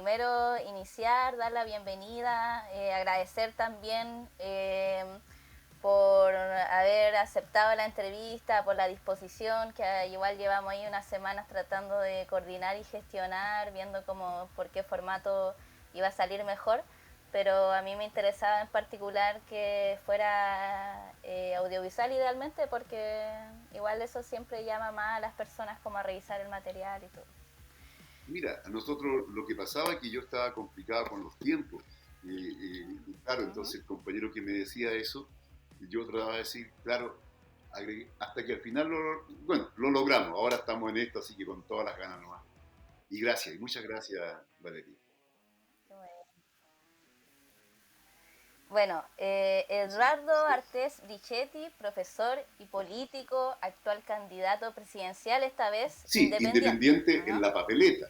primero iniciar, dar la bienvenida, agradecer también por haber aceptado la entrevista, por la disposición, que igual llevamos ahí unas semanas tratando de coordinar y gestionar, viendo cómo, por qué formato iba a salir mejor, pero a mí me interesaba en particular que fuera audiovisual idealmente, porque igual eso siempre llama más a las personas como a revisar el material y todo. Mira, a nosotros lo que pasaba es que yo estaba complicado con los tiempos. Y claro, Ujú. entonces el compañero que me decía eso, yo trataba de decir, claro, hasta que al final bueno, lo logramos. Ahora estamos en esto, así que con todas las ganas nomás. Y gracias, y muchas gracias, Valeria. Bueno, Sí, Eduardo Artés Dichetti, profesor y político, actual candidato presidencial, esta vez sí, independiente, independiente en ¿no? la papeleta,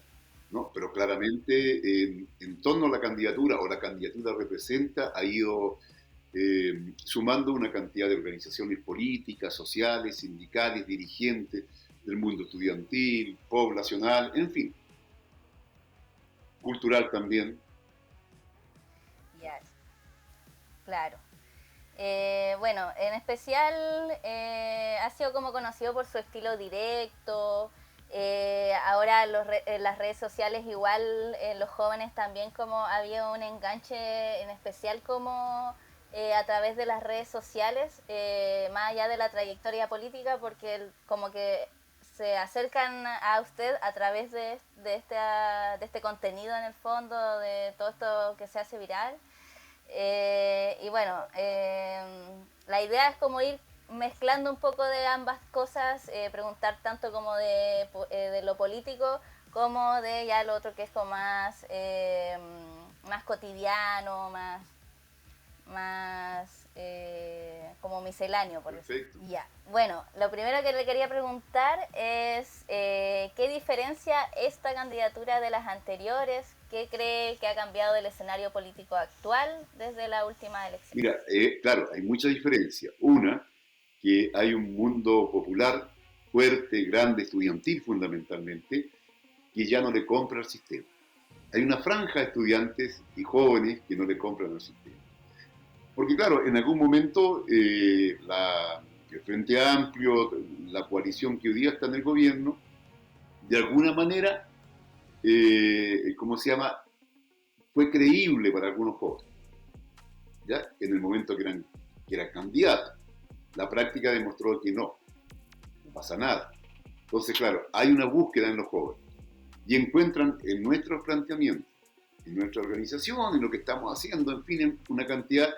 ¿no? Pero claramente en torno a la candidatura, o la candidatura representa, ha ido sumando una cantidad de organizaciones políticas, sociales, sindicales, dirigentes del mundo estudiantil, poblacional, en fin, cultural también. Ya, claro. Bueno, en especial ha sido como conocido por su estilo directo. Ahora en las redes sociales igual los jóvenes también como había un enganche en especial como a través de las redes sociales, más allá de la trayectoria política, porque como que se acercan a usted a través de este contenido en el fondo, de todo esto que se hace viral. Y bueno, la idea es como ir mezclando un poco de ambas cosas, preguntar tanto como de lo político como de ya lo otro que es como más, más cotidiano, más como misceláneo, por decir. Perfecto. Ya. Bueno, lo primero que le quería preguntar es ¿qué diferencia esta candidatura de las anteriores? ¿Qué cree que ha cambiado del escenario político actual desde la última elección? Mira, claro, hay mucha diferencia. Una, que hay un mundo popular fuerte, grande, estudiantil fundamentalmente, que ya no le compra al sistema. Hay una franja de estudiantes y jóvenes que no le compran al sistema. Porque claro, en algún momento el Frente Amplio, la coalición que hoy día está en el gobierno, de alguna manera, ¿cómo se llama? Fue creíble para algunos jóvenes, ¿ya? En el momento que eran candidatos. La práctica demostró que no pasa nada. Entonces, claro, hay una búsqueda en los jóvenes y encuentran en nuestros planteamientos, en nuestra organización, en lo que estamos haciendo, en fin, en una cantidad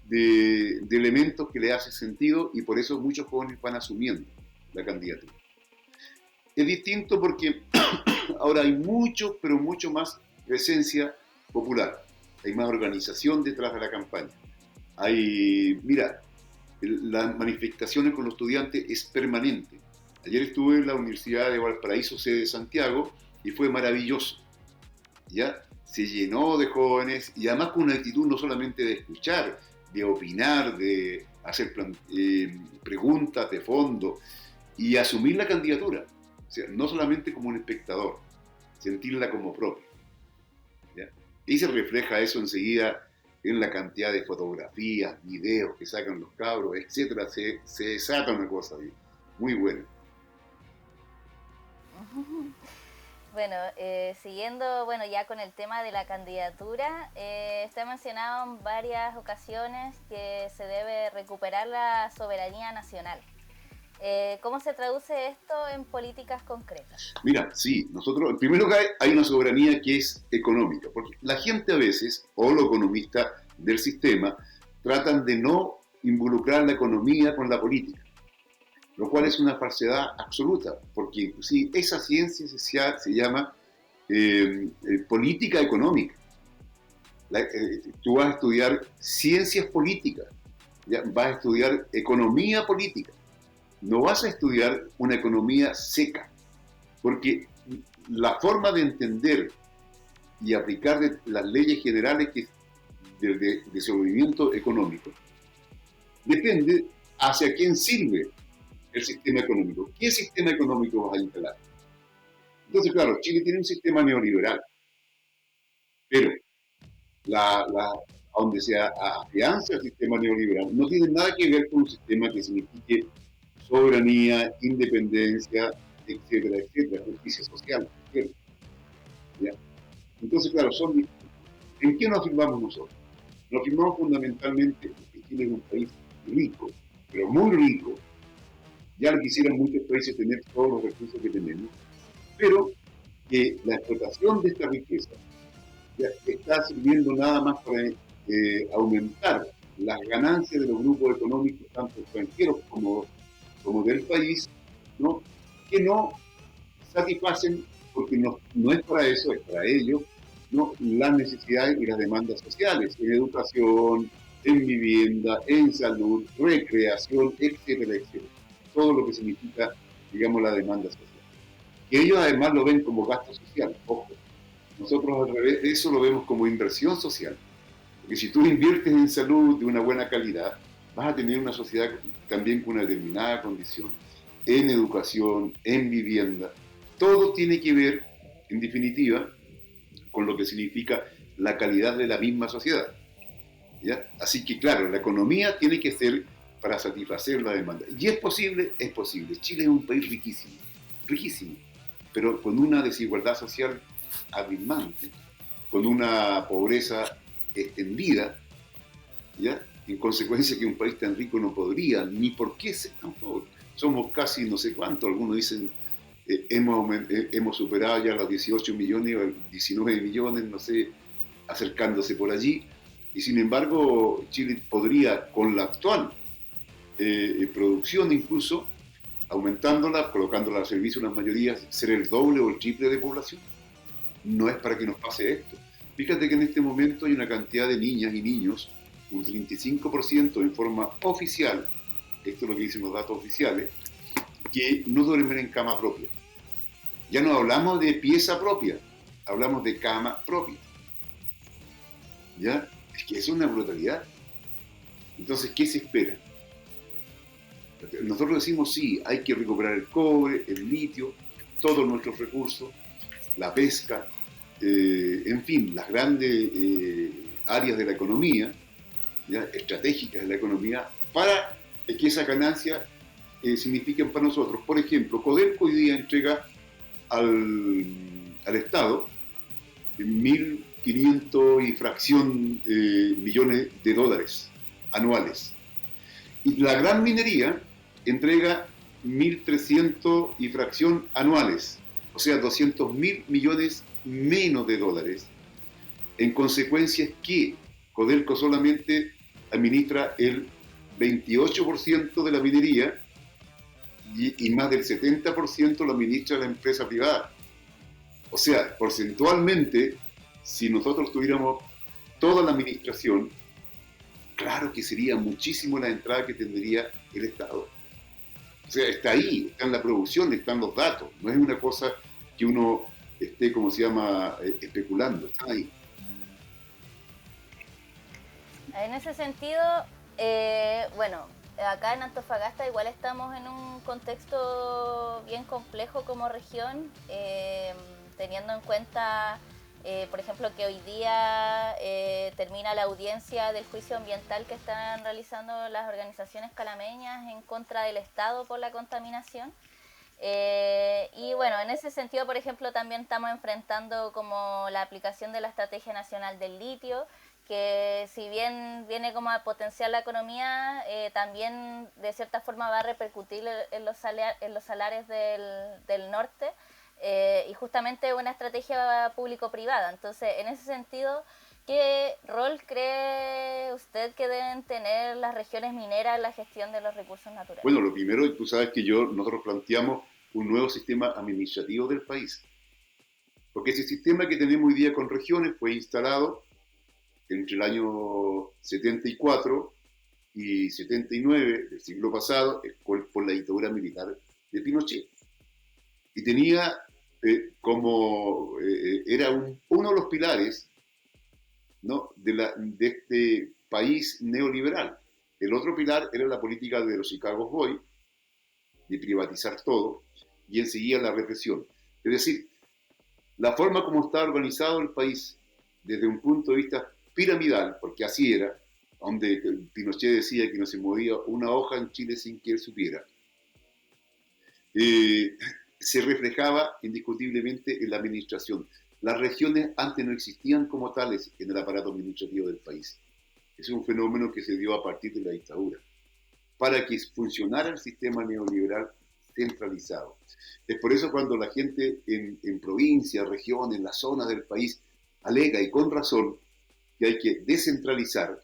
de elementos que le hace sentido y por eso muchos jóvenes van asumiendo la candidatura. Es distinto porque ahora hay mucho, pero mucho más presencia popular. Hay más organización detrás de la campaña. Mira, las manifestaciones con los estudiantes es permanente. Ayer estuve en la Universidad de Valparaíso, sede de Santiago, y fue maravilloso. ¿Ya? Se llenó de jóvenes y además con una actitud no solamente de escuchar, de opinar, de hacer preguntas de fondo y asumir la candidatura. O sea, no solamente como un espectador, sentirla como propia. ¿Ya? Y se refleja eso enseguida en la cantidad de fotografías, videos que sacan los cabros, etcétera. Se desata una cosa muy buena. Bueno, siguiendo bueno, ya con el tema de la candidatura, está mencionado en varias ocasiones que se debe recuperar la soberanía nacional. ¿Cómo se traduce esto en políticas concretas? Mira, sí, nosotros, en primer lugar, hay una soberanía que es económica, porque la gente a veces, o los economistas del sistema, tratan de no involucrar la economía con la política, lo cual es una falsedad absoluta, porque inclusive esa ciencia se llama política económica. Tú vas a estudiar ciencias políticas, ¿ya? Vas a estudiar economía política, no vas a estudiar una economía seca, porque la forma de entender y aplicar las leyes generales de desenvolvimiento económico depende hacia quién sirve el sistema económico. ¿Qué sistema económico vas a instalar? Entonces, claro, Chile tiene un sistema neoliberal, Pero a donde se afianza el sistema neoliberal no tiene nada que ver con un sistema que signifique soberanía, independencia, etcétera, etcétera, justicia social, ¿cierto? ¿Ya? Entonces, claro, ¿en qué nos afirmamos nosotros? Nos afirmamos fundamentalmente que Chile es un país rico, pero muy rico. Ya quisieran muchos países tener todos los recursos que tenemos, pero que la explotación de esta riqueza ya está sirviendo nada más para aumentar las ganancias de los grupos económicos, tanto extranjeros como del país, ¿no? Que no satisfacen, porque no es para eso, es para ello, ¿no? Las necesidades y las demandas sociales, en educación, en vivienda, en salud, recreación, etcétera, etcétera. Todo lo que significa, digamos, la demanda social. Que ellos además lo ven como gasto social, ojo. Nosotros al revés, eso lo vemos como inversión social. Porque si tú inviertes en salud de una buena calidad, vas a tener una sociedad también con una determinada condición, en educación, en vivienda. Todo tiene que ver, en definitiva, con lo que significa la calidad de la misma sociedad. ¿Ya? Así que, claro, la economía tiene que ser para satisfacer la demanda. ¿Y es posible? Es posible. Chile es un país riquísimo, riquísimo, pero con una desigualdad social abismante, con una pobreza extendida, ¿ya? En consecuencia que un país tan rico no podría, ni por qué ser tan pobre. Somos casi no sé cuánto, algunos dicen hemos superado ya los 18 millones o 19 millones, no sé, acercándose por allí, y sin embargo Chile podría, con la actual producción incluso, aumentándola, colocándola al servicio de las mayorías, ser el doble o el triple de población. No es para que nos pase esto. Fíjate que en este momento hay una cantidad de niñas y niños, un 35% en forma oficial, esto es lo que dicen los datos oficiales, que no duermen en cama propia. Ya no hablamos de pieza propia, hablamos de cama propia. ¿Ya? Es que es una brutalidad. Entonces, ¿qué se espera? Nosotros decimos sí, hay que recuperar el cobre, el litio, todos nuestros recursos, la pesca, en fin, las grandes áreas de la economía, ¿ya? Estratégicas de la economía, para que esas ganancias signifiquen para nosotros. Por ejemplo, Codelco hoy día entrega al Estado 1.500 y fracción millones de dólares anuales. Y la gran minería entrega 1.300 y fracción anuales, o sea, 200.000 millones menos de dólares. En consecuencia es que Codelco solamente administra el 28% de la minería y más del 70% lo administra la empresa privada. O sea, porcentualmente, si nosotros tuviéramos toda la administración, claro que sería muchísimo la entrada que tendría el Estado. O sea, está ahí, está en la producción, están los datos. No es una cosa que uno esté, como se llama, especulando, está ahí. En ese sentido, bueno, acá en Antofagasta igual estamos en un contexto bien complejo como región, teniendo en cuenta, por ejemplo, que hoy día termina la audiencia del juicio ambiental que están realizando las organizaciones calameñas en contra del Estado por la contaminación. Y bueno, en ese sentido, por ejemplo, también estamos enfrentando como la aplicación de la Estrategia Nacional del Litio, que si bien viene como a potenciar la economía, también de cierta forma va a repercutir en los salarios del norte, y justamente una estrategia público-privada. Entonces, en ese sentido, ¿qué rol cree usted que deben tener las regiones mineras en la gestión de los recursos naturales? Bueno, lo primero, tú sabes que nosotros planteamos un nuevo sistema administrativo del país. Porque ese sistema que tenemos hoy día con regiones fue instalado entre el año 74 y 79 del siglo pasado por la dictadura militar de Pinochet. Y tenía era uno de los pilares, ¿no? de este país neoliberal. El otro pilar era la política de los Chicago Boys, de privatizar todo, y enseguida la represión. Es decir, la forma como está organizado el país desde un punto de vista piramidal, porque así era, donde Pinochet decía que no se movía una hoja en Chile sin que él supiera, eh, se reflejaba indiscutiblemente en la administración. Las regiones antes no existían como tales en el aparato administrativo del país. Es un fenómeno que se dio a partir de la dictadura, para que funcionara el sistema neoliberal centralizado. Es por eso cuando la gente en provincias, regiones, en las zonas del país alega, y con razón, que hay que descentralizar,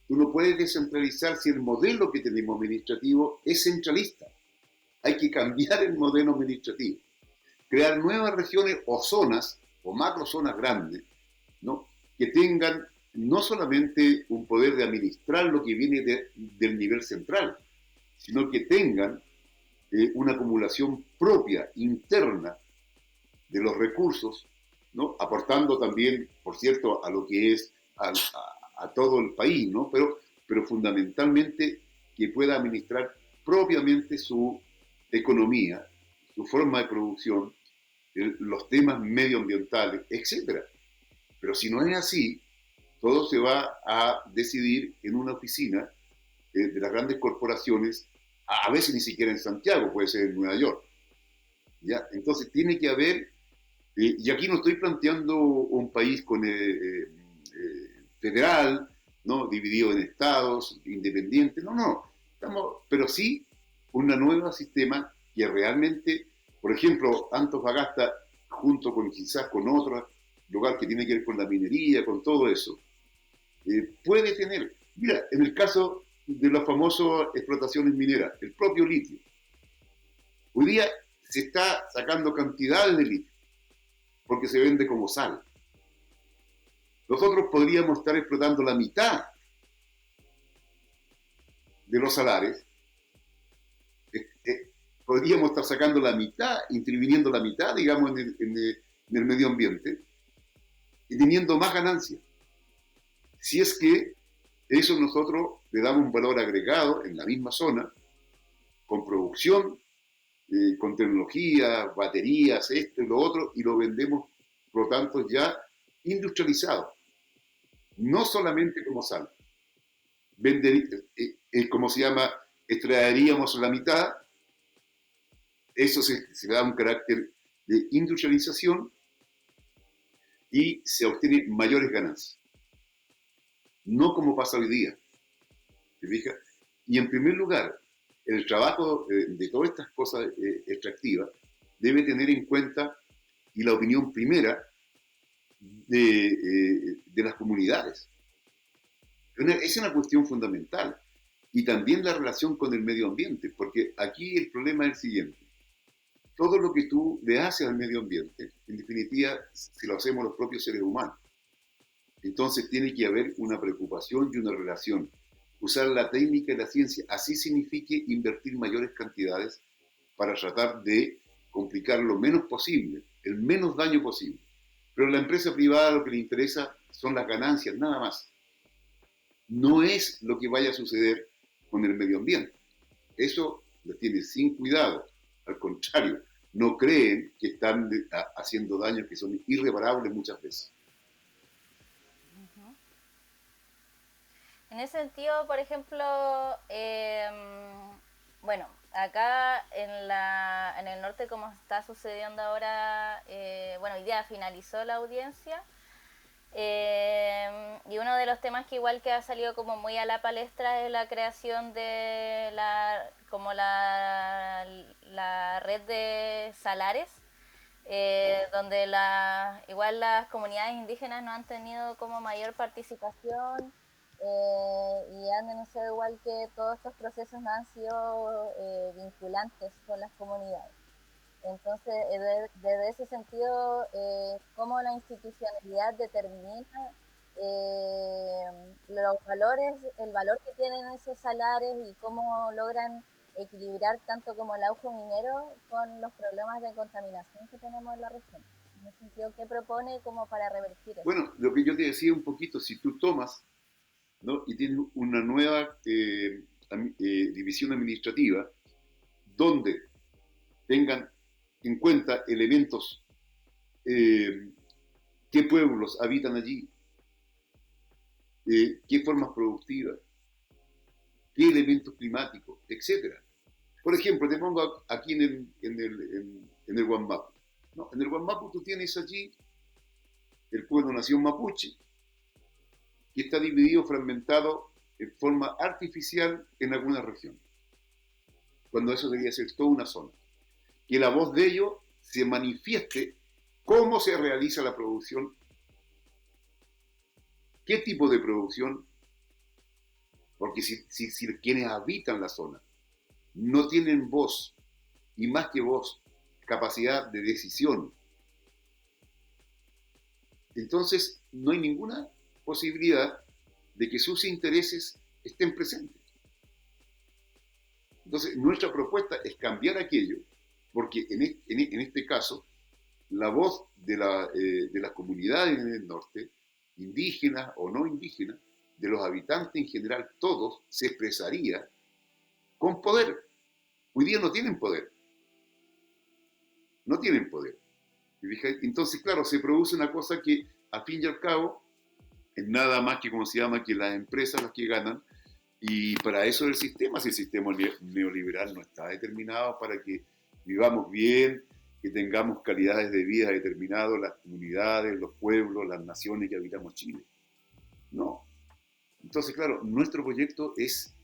tú no puedes descentralizar si el modelo que tenemos administrativo es centralista. Hay que cambiar el modelo administrativo, crear nuevas regiones o zonas, o macrozonas grandes, ¿no? Que tengan no solamente un poder de administrar lo que viene del nivel central, sino que tengan una acumulación propia, interna, de los recursos, ¿no? Aportando también, por cierto, a lo que es a todo el país, ¿no? Pero fundamentalmente que pueda administrar propiamente su economía, su forma de producción, los temas medioambientales, etcétera. Pero si no es así, todo se va a decidir en una oficina de las grandes corporaciones, a veces ni siquiera en Santiago, puede ser en Nueva York. ¿Ya? Entonces tiene que haber, y aquí no estoy planteando un país con federal, ¿no? Dividido en estados, independientes, no, no, pero sí un nuevo sistema que realmente, por ejemplo, Antofagasta, junto con quizás con otro lugar que tiene que ver con la minería, con todo eso, puede tener, mira, en el caso de las famosas explotaciones mineras, el propio litio. Hoy día se está sacando cantidades de litio porque se vende como sal. Nosotros podríamos estar explotando la mitad de los salares, podríamos estar sacando la mitad, interviniendo la mitad, digamos, en el medio ambiente y teniendo más ganancias. Si es que eso nosotros le damos un valor agregado en la misma zona, con producción, con tecnología, baterías, esto y lo otro, y lo vendemos, por lo tanto, ya industrializado. No solamente como sal. Vender, como se llama, extraeríamos la mitad, eso se da un carácter de industrialización y se obtienen mayores ganancias. No como pasa hoy día. ¿Te fijas? Y en primer lugar, el trabajo de todas estas cosas extractivas debe tener en cuenta, y la opinión primera, de las comunidades. Es una cuestión fundamental. Y también la relación con el medio ambiente, porque aquí el problema es el siguiente. Todo lo que tú le haces al medio ambiente, en definitiva, si lo hacemos los propios seres humanos. Entonces tiene que haber una preocupación y una relación. Usar la técnica y la ciencia, así signifique invertir mayores cantidades para tratar de complicar lo menos posible, el menos daño posible. Pero a la empresa privada lo que le interesa son las ganancias, nada más. No es lo que vaya a suceder con el medio ambiente. Eso lo tiene sin cuidado. Al contrario, no creen que están haciendo daños que son irreparables muchas veces. En ese sentido, por ejemplo, bueno, acá en el norte, como está sucediendo ahora, bueno, hoy día finalizó la audiencia, y uno de los temas que igual que ha salido como muy a la palestra es la creación de la red de salares, donde igual las comunidades indígenas no han tenido como mayor participación, y han denunciado igual que todos estos procesos no han sido vinculantes con las comunidades. Entonces, desde ese sentido, cómo la institucionalidad determina los valores, el valor que tienen esos salarios y cómo logran equilibrar tanto como el auge minero con los problemas de contaminación que tenemos en la región. En ese sentido, ¿qué propone como para revertir eso? Bueno, lo que yo te decía un poquito, si tú tomas, ¿no? Y tienes una nueva división administrativa donde tengan en cuenta elementos, qué pueblos habitan allí, qué formas productivas, qué elementos climáticos, etcétera. Por ejemplo, te pongo aquí en el Guamapu. ¿No? En el Guamapu tú tienes allí el pueblo nación mapuche, que está dividido, fragmentado en forma artificial en algunas regiones, cuando eso debería ser toda una zona. Que la voz de ellos se manifieste cómo se realiza la producción, qué tipo de producción, porque si quienes habitan la zona no tienen voz, y más que voz, capacidad de decisión, entonces no hay ninguna posibilidad de que sus intereses estén presentes. Entonces, nuestra propuesta es cambiar aquello, porque en este caso, la voz de las comunidades en el norte, indígenas o no indígenas, de los habitantes en general, todos, se expresaría con poder. Hoy día no tienen poder, no tienen poder. Entonces, claro, se produce una cosa que, a fin y al cabo, es nada más que, como se llama, que las empresas las que ganan, y para eso el sistema, si el sistema neoliberal no está determinado para que vivamos bien, que tengamos calidades de vida determinadas, las comunidades, los pueblos, las naciones que habitamos Chile. No. Entonces, claro, nuestro proyecto es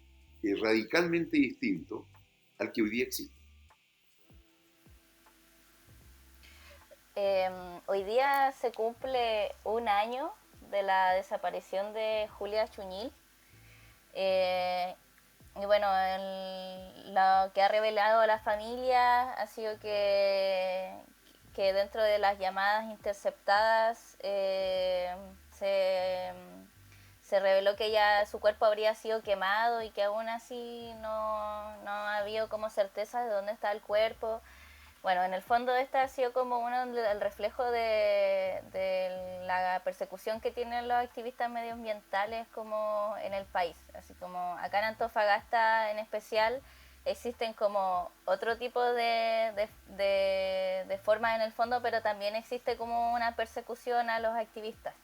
radicalmente distinto al que hoy día existe. Hoy día se cumple un año de la desaparición de Julia Chuñil. Eh, y bueno, lo que ha revelado la familia ha sido que dentro de las llamadas interceptadas se, se reveló que ya su cuerpo habría sido quemado y que aún así no ha habido como certeza de dónde está el cuerpo. Bueno, en el fondo este ha sido como el reflejo de la persecución que tienen los activistas medioambientales como en el país. Así como acá en Antofagasta en especial existen como otro tipo de formas en el fondo, pero también existe como una persecución a los activistas.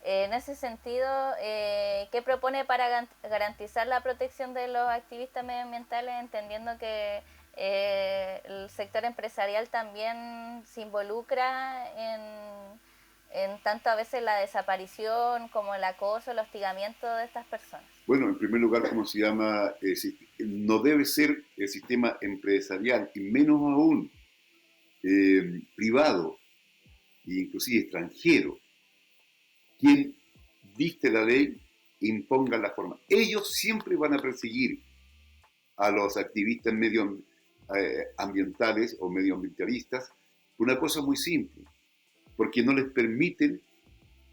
En ese sentido, ¿qué propone para garantizar la protección de los activistas medioambientales, entendiendo que el sector empresarial también se involucra en tanto a veces la desaparición como el acoso, el hostigamiento de estas personas? Bueno, en primer lugar, como se llama, no debe ser el sistema empresarial, y menos aún privado, e inclusive extranjero, quien dicte la ley e imponga la forma. Ellos siempre van a perseguir a los activistas medioambientales o medioambientalistas por una cosa muy simple, porque no les permiten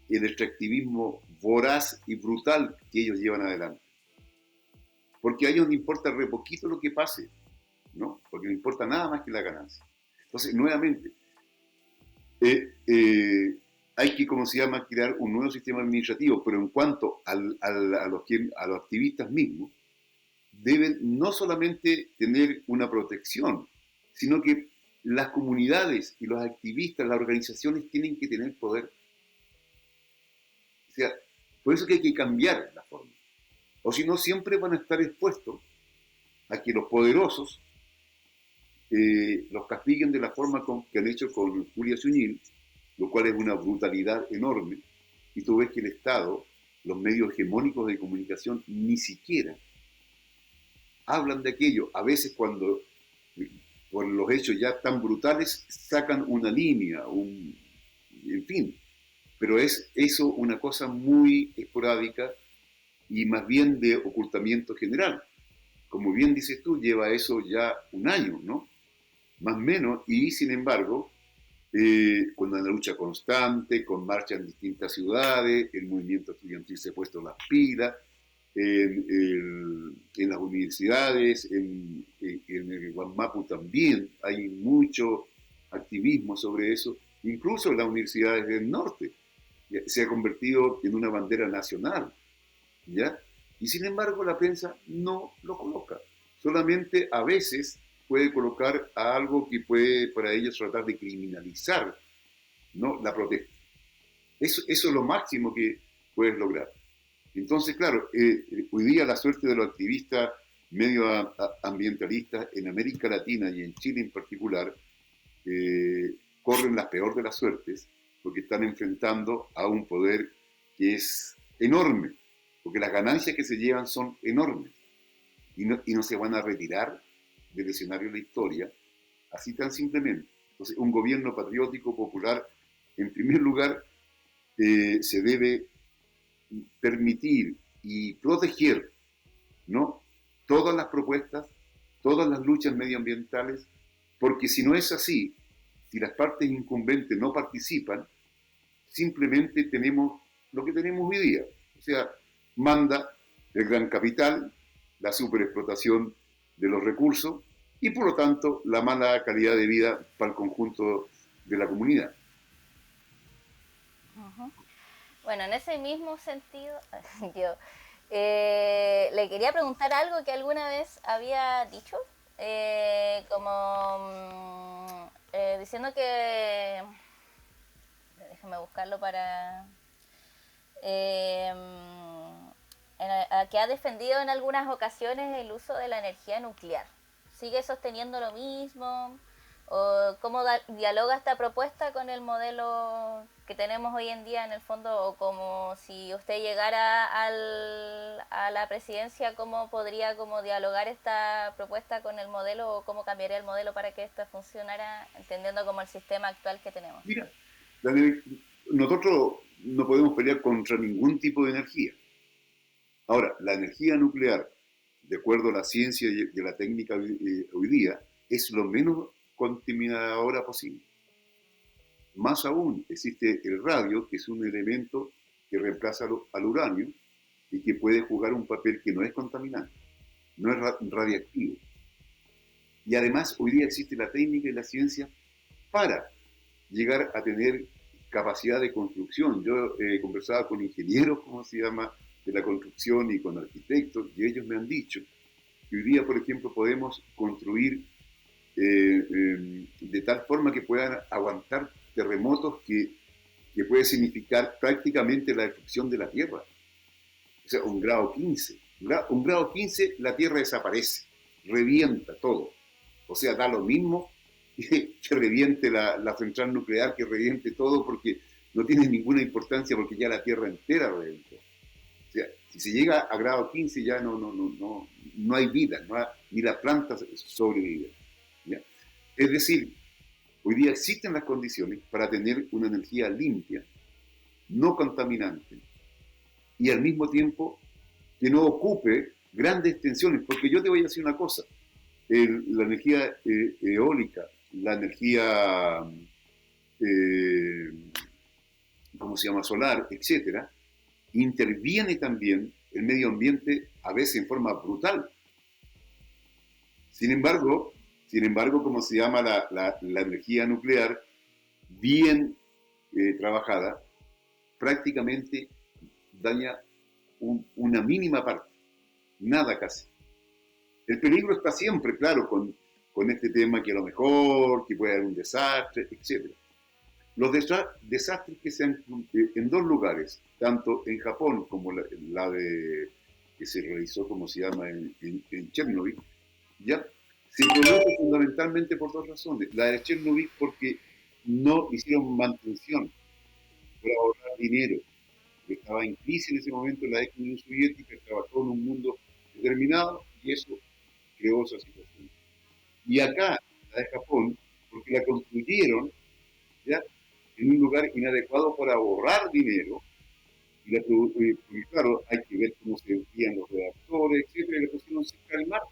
el extractivismo voraz y brutal que ellos llevan adelante. Porque a ellos no importa re poquito lo que pase, ¿no? Porque no importa nada más que la ganancia. Entonces, nuevamente, hay que, como se llama, crear un nuevo sistema administrativo, pero en cuanto a los activistas mismos, deben no solamente tener una protección, sino que las comunidades y los activistas, las organizaciones tienen que tener poder. O sea, por eso que hay que cambiar la forma. O si no, siempre van a estar expuestos a que los poderosos los castiguen de la forma que han hecho con Julia Suñil, lo cual es una brutalidad enorme. Y tú ves que el Estado, los medios hegemónicos de comunicación, ni siquiera hablan de aquello. A veces cuando por los hechos ya tan brutales sacan una línea, en fin. Pero es eso una cosa muy esporádica y más bien de ocultamiento general. Como bien dices tú, lleva eso ya un año, ¿no? Más o menos, y sin embargo, con una lucha constante, con marchas en distintas ciudades, el movimiento estudiantil se ha puesto las pilas, en las universidades, en el Guamapu también hay mucho activismo sobre eso, incluso en las universidades del norte. Se ha convertido en una bandera nacional, ¿ya? Y sin embargo la prensa no lo coloca. Solamente a veces puede colocar a algo que puede para ellos tratar de criminalizar, ¿no?, la protesta. Eso es lo máximo que puedes lograr. Entonces, claro, hoy día la suerte de los activistas medioambientalistas en América Latina y en Chile en particular corren la peor de las suertes porque están enfrentando a un poder que es enorme, porque las ganancias que se llevan son enormes y no se van a retirar del escenario de la historia así tan simplemente. Entonces, un gobierno patriótico popular, en primer lugar, se debe permitir y proteger, ¿no?, todas las propuestas, todas las luchas medioambientales, porque si no es así, si las partes incumbentes no participan, simplemente tenemos lo que tenemos hoy día. O sea, manda el gran capital, la superexplotación de los recursos y por lo tanto la mala calidad de vida para el conjunto de la comunidad. Ujú. Bueno, en ese mismo sentido, yo le quería preguntar algo que alguna vez había dicho, diciendo que, déjame buscarlo para, eh, que ha defendido en algunas ocasiones el uso de la energía nuclear. ¿Sigue sosteniendo lo mismo? ¿O cómo dialoga esta propuesta con el modelo que tenemos hoy en día en el fondo? ¿O como si usted llegara a la presidencia, cómo podría como dialogar esta propuesta con el modelo o cómo cambiaría el modelo para que esto funcionara, entendiendo como el sistema actual que tenemos? Mira, nosotros no podemos pelear contra ningún tipo de energía. Ahora, la energía nuclear, de acuerdo a la ciencia y a la técnica hoy día, es lo menos contaminadora posible. Más aún, existe el radio, que es un elemento que reemplaza al uranio y que puede jugar un papel que no es contaminante, no es radiactivo. Y además, hoy día existe la técnica y la ciencia para llegar a tener capacidad de construcción. Yo he conversado con ingenieros, ¿cómo se llama?, de la construcción y con arquitectos, y ellos me han dicho que hoy día, por ejemplo, podemos construir de tal forma que puedan aguantar terremotos que puede significar prácticamente la destrucción de la Tierra. O sea, un grado 15. Un grado 15, la Tierra desaparece, revienta todo. O sea, da lo mismo que reviente la central nuclear, que reviente todo, porque no tiene ninguna importancia, porque ya la Tierra entera reventó. O sea, si se llega a grado 15 ya no hay vida, ni la planta sobrevive. ¿Ya? Es decir, hoy día existen las condiciones para tener una energía limpia, no contaminante, y al mismo tiempo que no ocupe grandes extensiones, porque yo te voy a decir una cosa, la energía eólica, la energía, eh, ¿cómo se llama?, solar, etcétera, interviene también el medio ambiente a veces en forma brutal. Sin embargo, como se llama la energía nuclear, bien trabajada, prácticamente daña una mínima parte, nada casi. El peligro está siempre, claro, con este tema que a lo mejor, que puede haber un desastre, etc. Los desastres que se han en dos lugares, tanto en Japón como que se realizó, como se llama, en Chernobyl, ya se produjo fundamentalmente por dos razones. La de Chernobyl porque no hicieron mantención para ahorrar dinero. Estaba en crisis en ese momento la ex Unión Soviética, trabajó en un mundo determinado y eso creó esa situación. Y acá, la de Japón, porque la construyeron ya en un lugar inadecuado para ahorrar dinero, porque claro, hay que ver cómo se enfrían los reactores, etcétera, y le pusieron cerca del mar,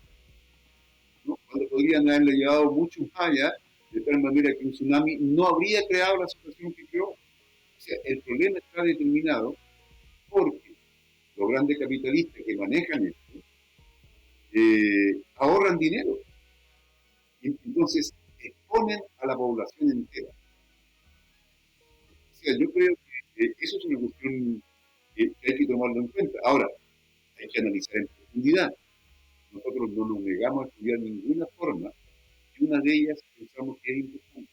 ¿no?, cuando podrían haberle llevado mucho más allá, de tal manera que un tsunami no habría creado la situación que creó. O sea, el problema está determinado porque los grandes capitalistas que manejan esto ahorran dinero. Y entonces exponen a la población entera. O sea, yo creo que eso es una cuestión que hay que tomarlo en cuenta. Ahora, hay que analizar en profundidad. Nosotros no nos negamos a estudiar ninguna forma y una de ellas pensamos que es importante.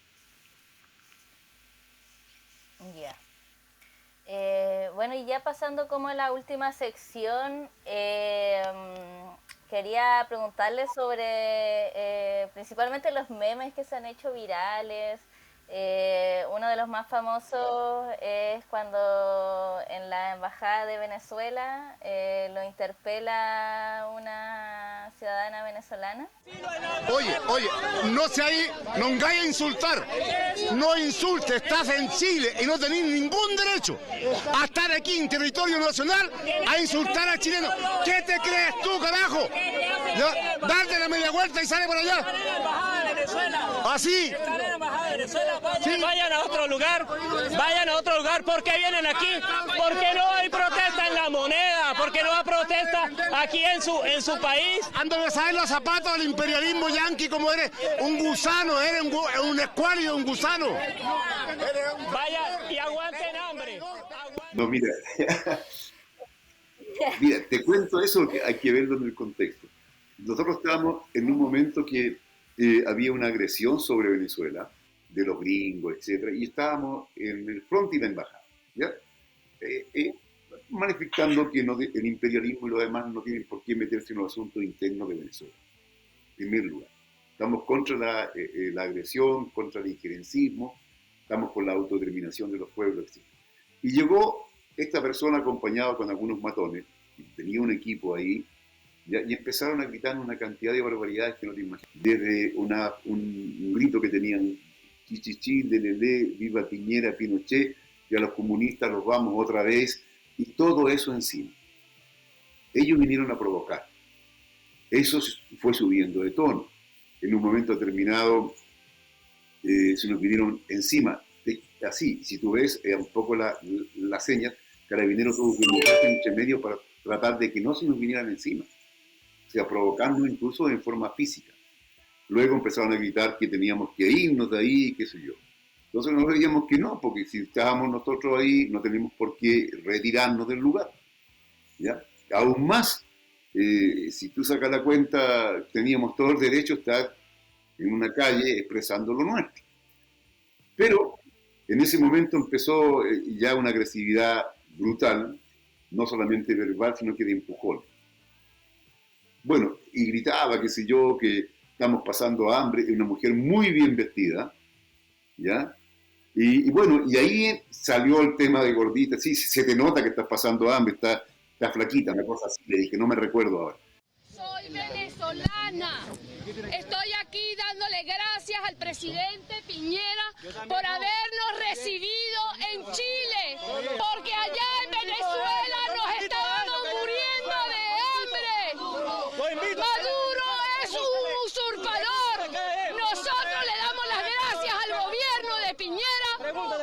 Ya. Bueno, bueno, y ya pasando como a la última sección, quería preguntarle sobre principalmente los memes que se han hecho virales. Uno de los más famosos es cuando en la embajada de Venezuela lo interpela una ciudadana venezolana. Oye, no se ahí, no vaya a insultar, no insulte, estás en Chile y no tenés ningún derecho a estar aquí en territorio nacional a insultar al chileno. ¿Qué te crees tú, carajo? Darte la media vuelta y sale por allá. Así. Sí. Vayan a otro lugar, ¿por qué vienen aquí? Porque no hay protesta en La Moneda, porque no hay protesta aquí en su país. Ando a saber los zapatos del imperialismo yanqui como eres un gusano, eres un escuálido, un gusano. Vaya y aguanten hambre. No, mira, te cuento eso, que hay que verlo en el contexto. Nosotros estábamos en un momento que había una agresión sobre Venezuela, de los gringos, etcétera, y estábamos en el frente y la embajada, ¿ya? Manifestando que el imperialismo y los demás no tienen por qué meterse en los asuntos internos de Venezuela, en primer lugar. Estamos contra la agresión, contra el injerencismo, estamos por la autodeterminación de los pueblos, etc. Y llegó esta persona acompañada con algunos matones, tenía un equipo ahí, ¿ya? Y empezaron a gritar una cantidad de barbaridades que no te imaginas. Desde un grito que tenían, chichichi, lelele, viva Piñera, Pinochet, y a los comunistas los vamos otra vez, y todo eso encima. Ellos vinieron a provocar. Eso fue subiendo de tono. En un momento determinado se nos vinieron encima. Así, si tú ves un poco la seña, Carabineros tuvo que meterse entre medio para tratar de que no se nos vinieran encima. O sea, provocando incluso en forma física. Luego empezaron a gritar que teníamos que irnos de ahí, qué sé yo. Entonces nos veíamos que no, porque si estábamos nosotros ahí, no tenemos por qué retirarnos del lugar, ¿ya? Aún más, si tú sacas la cuenta, teníamos todo el derecho a estar en una calle expresando lo nuestro. Pero en ese momento empezó ya una agresividad brutal, no solamente verbal, sino que de empujón. Bueno, y gritaba, qué sé yo, que estamos pasando hambre, una mujer muy bien vestida, ¿ya? Y bueno, y ahí salió el tema de gordita, sí, se te nota que estás pasando hambre, está flaquita, una cosa así, le dije, no me recuerdo ahora. Soy venezolana, estoy aquí dándole gracias al presidente Piñera por habernos recibido en Chile, porque allá en Venezuela nos estábamos muriendo de hambre. Maduro es un usurpador. Nosotros le damos las gracias al gobierno de Piñera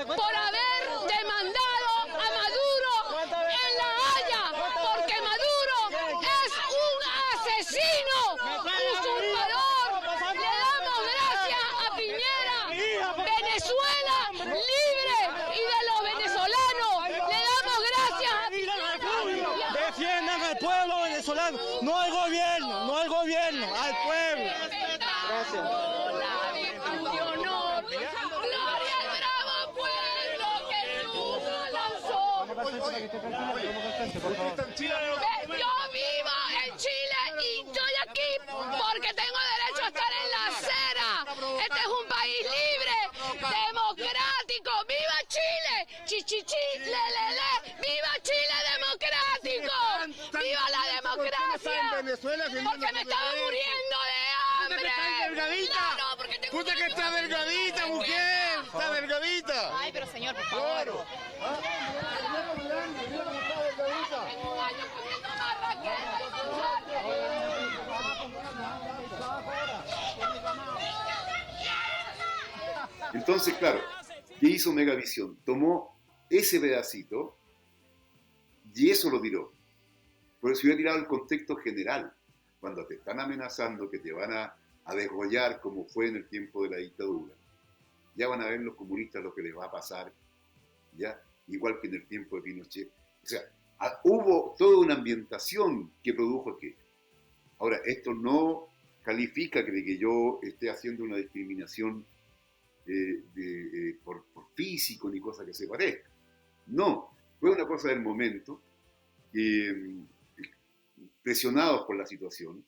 por haber demandado a Maduro en La Haya, porque Maduro es un asesino, usurpador. Le damos gracias a Piñera. Venezuela libre y de los venezolanos. Le damos gracias a Piñera. Defiendan al pueblo venezolano, no al gobierno, al pueblo. Gracias. Gloria al bravo pueblo que nunca lanzó. Yo vivo en Chile y estoy aquí porque tengo derecho a estar en la acera. Este es un país libre, democrático. ¡Viva Chile! Chichichi, lelele. ¡Viva Chile democrático! ¡Viva la democracia! Porque me estaba muriendo de hambre. Claro, porque tengo Puta que está delgadita, mujer, está delgadita. Ay, pero señor, por favor. Claro. Tengo un año comiendo marraqueta y Entonces, claro, ¿qué hizo Megavisión? Tomó ese pedacito y eso lo tiró. Pero si hubiera tirado el contexto general, cuando te están amenazando que te van a desgollar como fue en el tiempo de la dictadura, ya van a ver los comunistas lo que les va a pasar, ya, igual que en el tiempo de Pinochet. O sea, hubo toda una ambientación que produjo aquello. Ahora, esto no califica de que yo esté haciendo una discriminación por físico ni cosa que se parezca. No, fue una cosa del momento, que, presionados por la situación,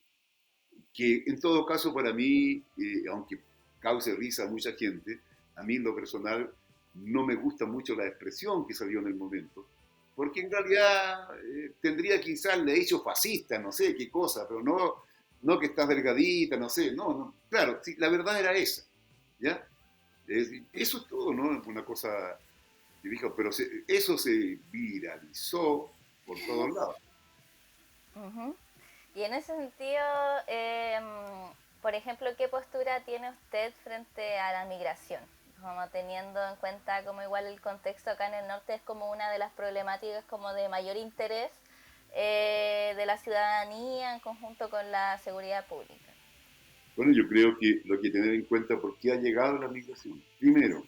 que en todo caso para mí, aunque cause risa a mucha gente, a mí en lo personal no me gusta mucho la expresión que salió en el momento, porque en realidad tendría quizás le he dicho fascista, no sé qué cosa, pero no que estás delgadita, no sé, no, claro, sí, la verdad era esa, ¿ya? Eso es todo, ¿no? Una cosa que dijo, pero eso se viralizó por todos lados. Ujú. Y en ese sentido, por ejemplo, ¿qué postura tiene usted frente a la migración? Como teniendo en cuenta como igual el contexto acá en el norte es como una de las problemáticas como de mayor interés de la ciudadanía en conjunto con la seguridad pública. Bueno, yo creo que lo que tener en cuenta por qué ha llegado la migración. Primero,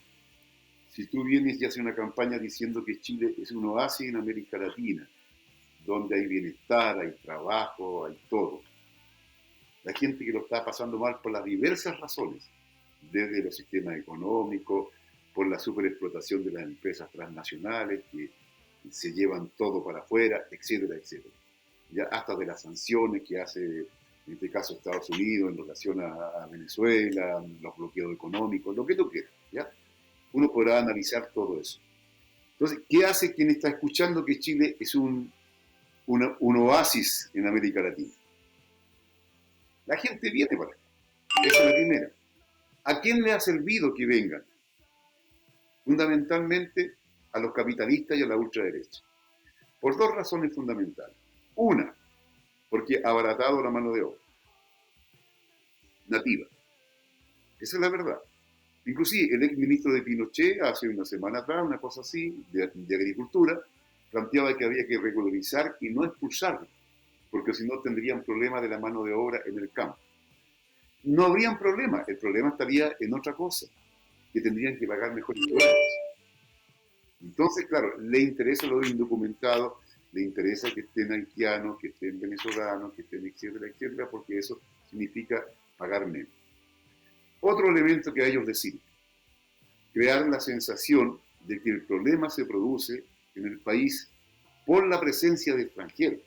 si tú vienes y haces una campaña diciendo que Chile es un oasis en América Latina, donde hay bienestar, hay trabajo, hay todo. La gente que lo está pasando mal por las diversas razones, desde los sistemas económicos, por la superexplotación de las empresas transnacionales que se llevan todo para afuera, etcétera, etcétera. Ya hasta de las sanciones que hace, en este caso, Estados Unidos en relación a Venezuela, los bloqueos económicos, lo que tú quieras, ¿ya? Uno podrá analizar todo eso. Entonces, ¿qué hace quien está escuchando que Chile es un oasis en América Latina? La gente viene para acá. Esa es la primera. ¿A quién le ha servido que vengan? Fundamentalmente a los capitalistas y a la ultraderecha. Por dos razones fundamentales. Una, porque ha abaratado la mano de obra nativa. Esa es la verdad. Inclusive el ex ministro de Pinochet, hace una semana atrás, una cosa así, de Agricultura, planteaba que había que regularizar y no expulsar, porque si no tendrían problemas de la mano de obra en el campo. No habrían problema, el problema estaría en otra cosa, que tendrían que pagar mejores sueldos. Entonces, claro, le interesa lo indocumentado, le interesa que estén haitianos, que estén venezolanos, que estén etcétera, etcétera, porque eso significa pagar menos. Otro elemento que a ellos les sirve, crear la sensación de que el problema se produce en el país por la presencia de extranjeros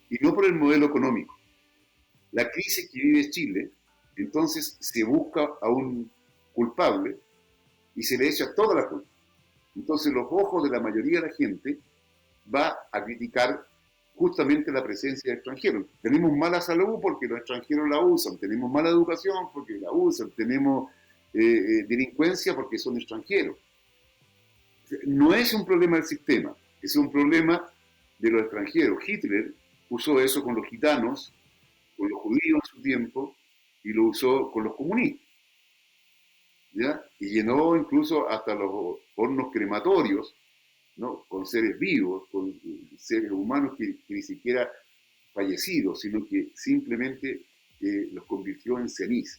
y no por el modelo económico. La crisis que vive Chile, entonces se busca a un culpable y se le echa toda la culpa. Entonces los ojos de la mayoría de la gente va a criticar justamente la presencia de extranjeros. Tenemos mala salud porque los extranjeros la usan, tenemos mala educación porque la usan, tenemos delincuencia porque son extranjeros. No es un problema del sistema, es un problema de los extranjeros. Hitler usó eso con los gitanos, con los judíos en su tiempo, y lo usó con los comunistas, ¿ya? Y llenó incluso hasta los hornos crematorios, ¿no? Con seres vivos, con seres humanos que ni siquiera fallecidos, sino que simplemente los convirtió en ceniza.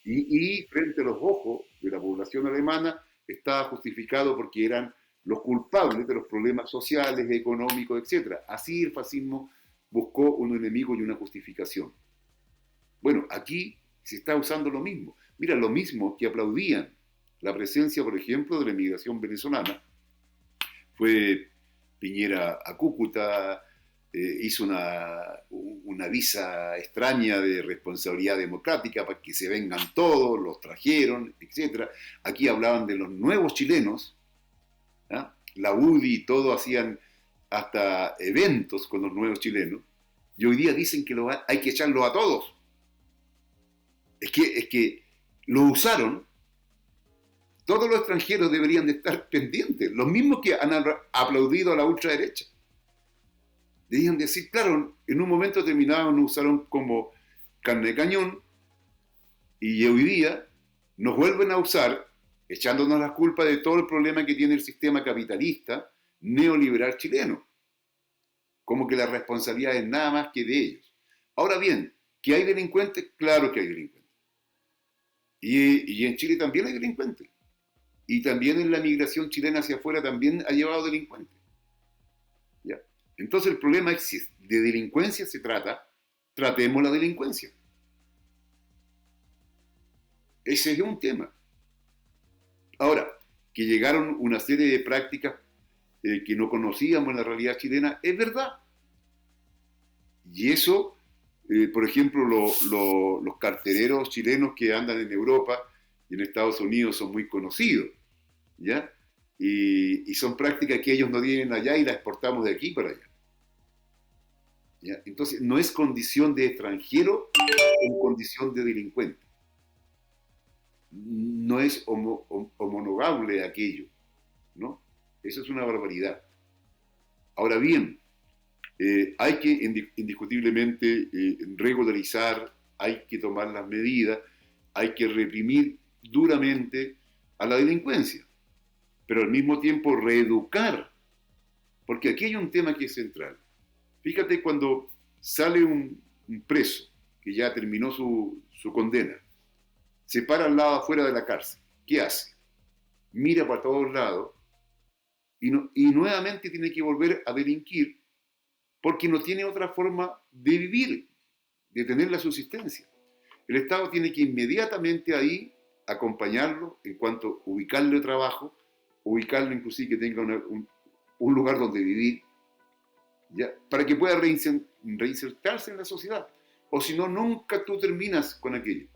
Y frente a los ojos de la población alemana estaba justificado porque eran los culpables de los problemas sociales, económicos, etc. Así el fascismo buscó un enemigo y una justificación. Bueno, aquí se está usando lo mismo. Mira, lo mismo que aplaudían la presencia, por ejemplo, de la inmigración venezolana. Fue Piñera a Cúcuta, hizo una visa extraña de responsabilidad democrática para que se vengan todos, los trajeron, etc. Aquí hablaban de los nuevos chilenos, ¿eh? La UDI y todo hacían hasta eventos con los nuevos chilenos, y hoy día dicen que hay que echarlos a todos. Es que lo usaron. Todos los extranjeros deberían de estar pendientes, los mismos que han aplaudido a la ultraderecha. Deberían decir, claro, en un momento determinado nos usaron como carne de cañón y hoy día nos vuelven a usar, echándonos la culpa de todo el problema que tiene el sistema capitalista neoliberal chileno. Como que la responsabilidad es nada más que de ellos. Ahora bien, ¿que hay delincuentes? Claro que hay delincuentes. Y en Chile también hay delincuentes. Y también en la migración chilena hacia afuera también ha llevado delincuentes. ¿Ya? Entonces el problema es si de delincuencia se trata, tratemos la delincuencia. Ese es un tema. Ahora, que llegaron una serie de prácticas que no conocíamos la realidad chilena, es verdad. Y eso, por ejemplo, los cartereros chilenos que andan en Europa y en Estados Unidos son muy conocidos, ¿ya? Y son prácticas que ellos no tienen allá y las exportamos de aquí para allá. ¿Ya? Entonces, no es condición de extranjero o condición de delincuente. No es homologable aquello, ¿no? Eso es una barbaridad. Ahora bien, hay que indiscutiblemente regularizar, hay que tomar las medidas, hay que reprimir duramente a la delincuencia, pero al mismo tiempo reeducar, porque aquí hay un tema que es central. Fíjate, cuando sale un preso que ya terminó su condena, se para al lado afuera de la cárcel, ¿qué hace? Mira para todos lados y nuevamente tiene que volver a delinquir porque no tiene otra forma de vivir, de tener la subsistencia. El Estado tiene que inmediatamente ahí acompañarlo en cuanto a ubicarle trabajo, ubicarlo inclusive que tenga un lugar donde vivir, ¿ya? Para que pueda reinsertarse en la sociedad. O si no, nunca tú terminas con aquello.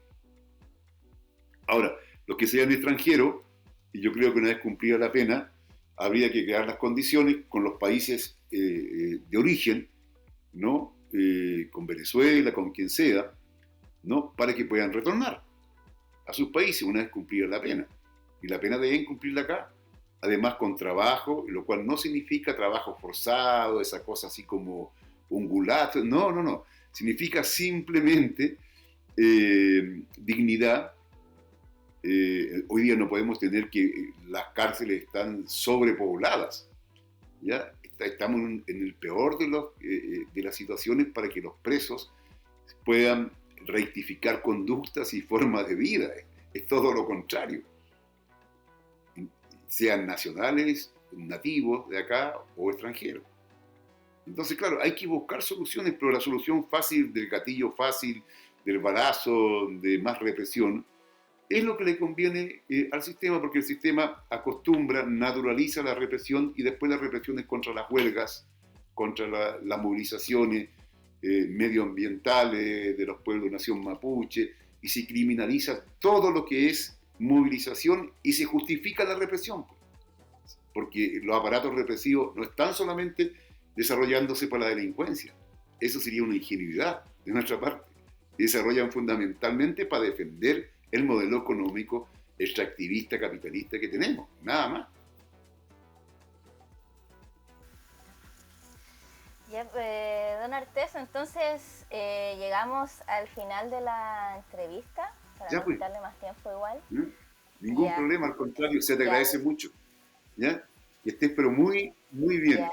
Ahora, los que sean extranjeros, y yo creo que una vez cumplida la pena, habría que crear las condiciones con los países de origen, ¿no? Con Venezuela, con quien sea, ¿no? Para que puedan retornar a sus países una vez cumplida la pena. Y la pena deben cumplirla acá. Además con trabajo, lo cual no significa trabajo forzado, esa cosa así como un gulato, no. Significa simplemente dignidad. Hoy día no podemos tener que las cárceles están sobrepobladas, ¿ya? Estamos en el peor de las situaciones para que los presos puedan rectificar conductas y formas de vida. Es todo lo contrario. Sean nacionales, nativos de acá o extranjeros. Entonces, claro, hay que buscar soluciones, pero la solución fácil del gatillo fácil, del balazo, de más represión, es lo que le conviene al sistema, porque el sistema acostumbra, naturaliza la represión y después la represión es contra las huelgas, contra las movilizaciones medioambientales de los pueblos nación mapuche, y se criminaliza todo lo que es movilización y se justifica la represión, porque los aparatos represivos no están solamente desarrollándose para la delincuencia, eso sería una ingenuidad de nuestra parte, se desarrollan fundamentalmente para defender el modelo económico extractivista, capitalista que tenemos, nada más. Ya, don Artés, entonces llegamos al final de la entrevista, para ya, no quitarle más tiempo igual. Ningún problema, al contrario, se te agradece mucho. ¿Ya? Que estés pero muy, muy bien.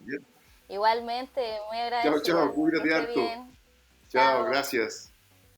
¿Ya? Igualmente, muy agradecido. Chao, cuídate harto. Chao, gracias.